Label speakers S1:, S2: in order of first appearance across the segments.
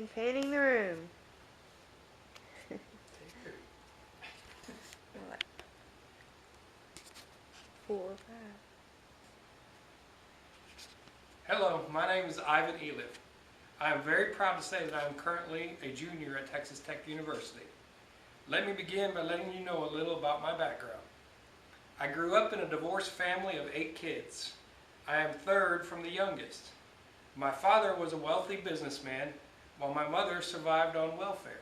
S1: and panning the room. What? 4 or 5.
S2: Hello, my name is Ivan Eliff. I am very proud to say that I am currently a junior at Texas Tech University. Let me begin by letting you know a little about my background. I grew up in a divorced family of 8 kids. I am third from the youngest. My father was a wealthy businessman, while my mother survived on welfare.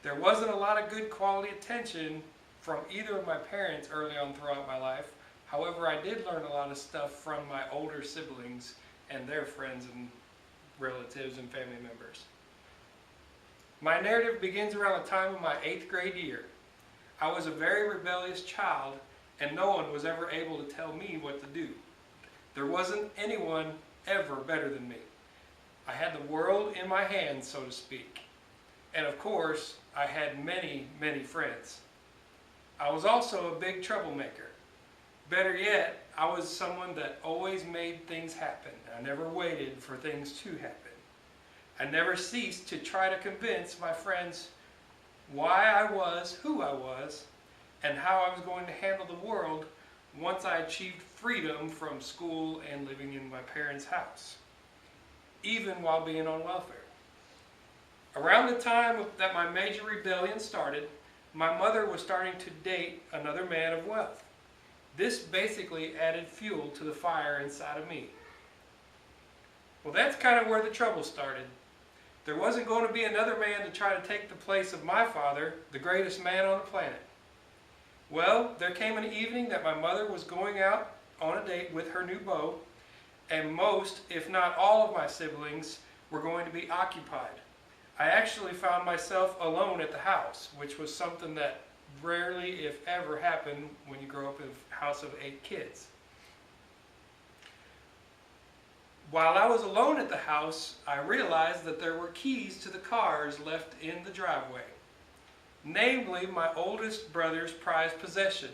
S2: There wasn't a lot of good quality attention from either of my parents early on throughout my life. However, I did learn a lot of stuff from my older siblings and their friends and relatives and family members. My narrative begins around the time of my 8th grade year. I was a very rebellious child, and no one was ever able to tell me what to do. There wasn't anyone ever better than me. I had the world in my hands, so to speak. And of course, I had many, many friends. I was also a big troublemaker. Better yet, I was someone that always made things happen. I never waited for things to happen. I never ceased to try to convince my friends why I was who I was and how I was going to handle the world once I achieved freedom from school and living in my parents' house, even while being on welfare. Around the time that my major rebellion started, my mother was starting to date another man of wealth. This basically added fuel to the fire inside of me. Well, that's kind of where the trouble started. There wasn't going to be another man to try to take the place of my father, the greatest man on the planet. Well, there came an evening that my mother was going out on a date with her new beau, and most, if not all, of my siblings were going to be occupied. I actually found myself alone at the house, which was something that rarely, if ever, happened when you grow up in a house of 8 kids. While I was alone at the house, I realized that there were keys to the cars left in the driveway. Namely, my oldest brother's prized possession,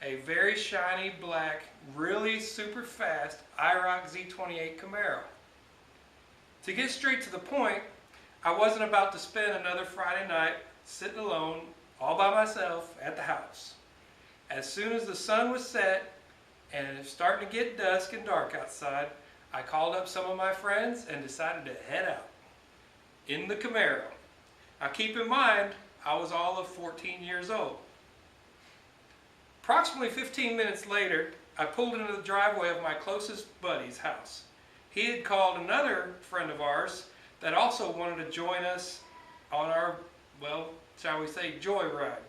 S2: a very shiny black, really super fast IROC Z28 Camaro. To get straight to the point, I wasn't about to spend another Friday night sitting alone, all by myself at the house. As soon as the sun was set and it was starting to get dusk and dark outside, I called up some of my friends and decided to head out in the Camaro. Now keep in mind, I was all of 14 years old. Approximately 15 minutes later, I pulled into the driveway of my closest buddy's house. He had called another friend of ours that also wanted to join us on our, well, shall we say, joyride.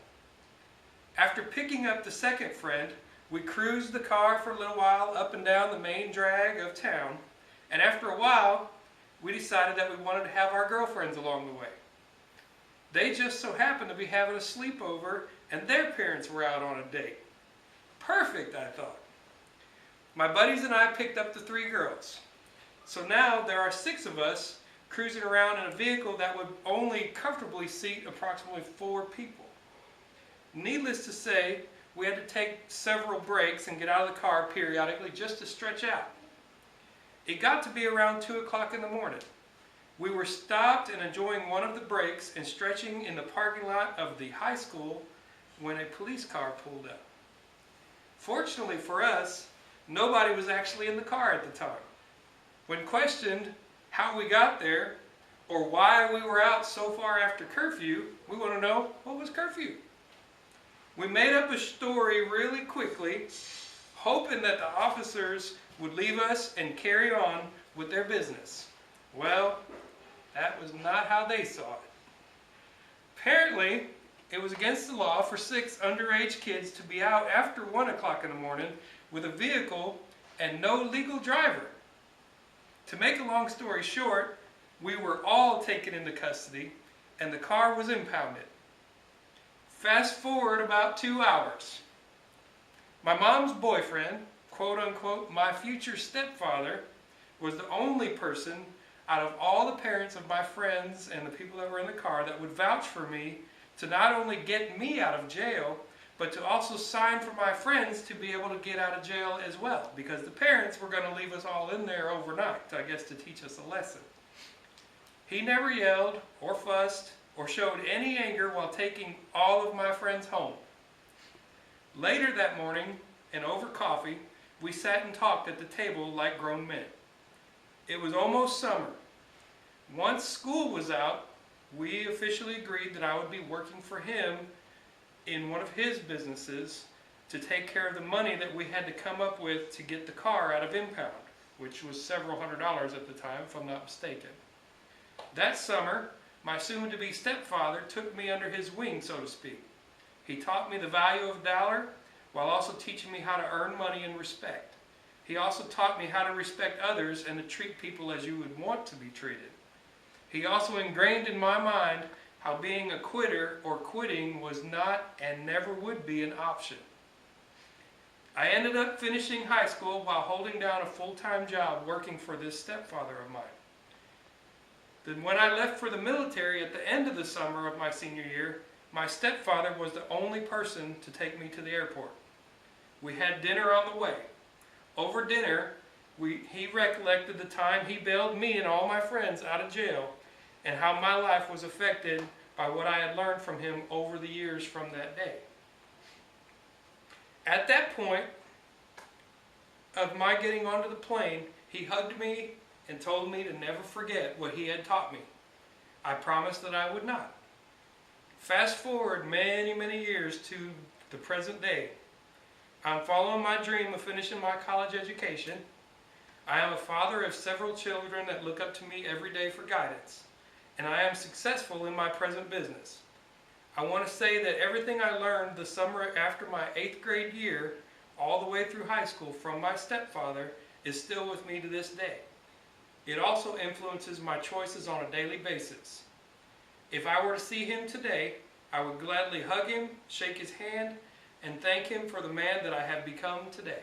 S2: After picking up the second friend, we cruised the car for a little while up and down the main drag of town, and after a while, we decided that we wanted to have our girlfriends along the way. They just so happened to be having a sleepover, and their parents were out on a date. Perfect, I thought. My buddies and I picked up the 3 girls. So now there are 6 of us cruising around in a vehicle that would only comfortably seat approximately 4 people. Needless to say, we had to take several breaks and get out of the car periodically just to stretch out. It got to be around 2 o'clock in the morning. We were stopped and enjoying one of the breaks and stretching in the parking lot of the high school when a police car pulled up. Fortunately for us, nobody was actually in the car at the time. When questioned how we got there or why we were out so far after curfew, we want to know, what was curfew? We made up a story really quickly, hoping that the officers would leave us and carry on with their business. Well, that was not how they saw it. Apparently, it was against the law for 6 underage kids to be out after 1 o'clock in the morning with a vehicle and no legal driver. To make a long story short, we were all taken into custody and the car was impounded. Fast forward about 2 hours. My mom's boyfriend, quote unquote, my future stepfather, was the only person out of all the parents of my friends and the people that were in the car that would vouch for me to not only get me out of jail, but to also sign for my friends to be able to get out of jail as well, because the parents were going to leave us all in there overnight, I guess, to teach us a lesson. He never yelled or fussed or showed any anger while taking all of my friends home. Later that morning, and over coffee, we sat and talked at the table like grown men. It was almost summer. Once school was out, we officially agreed that I would be working for him in one of his businesses to take care of the money that we had to come up with to get the car out of impound, which was several $100s at the time, if I'm not mistaken. That summer, my soon-to-be stepfather took me under his wing, so to speak. He taught me the value of a dollar while also teaching me how to earn money and respect. He also taught me how to respect others and to treat people as you would want to be treated. He also ingrained in my mind how being a quitter or quitting was not and never would be an option. I ended up finishing high school while holding down a full-time job working for this stepfather of mine. Then when I left for the military at the end of the summer of my senior year, my stepfather was the only person to take me to the airport. We had dinner on the way. Over dinner, he recollected the time he bailed me and all my friends out of jail and how my life was affected by what I had learned from him over the years from that day. At that point of my getting onto the plane, he hugged me and told me to never forget what he had taught me. I promised that I would not. Fast forward many, many years to the present day. I'm following my dream of finishing my college education. I am a father of several children that look up to me every day for guidance, and I am successful in my present business. I want to say that everything I learned the summer after my 8th grade year, all the way through high school from my stepfather, is still with me to this day. It also influences my choices on a daily basis. If I were to see him today, I would gladly hug him, shake his hand, and thank him for the man that I have become today.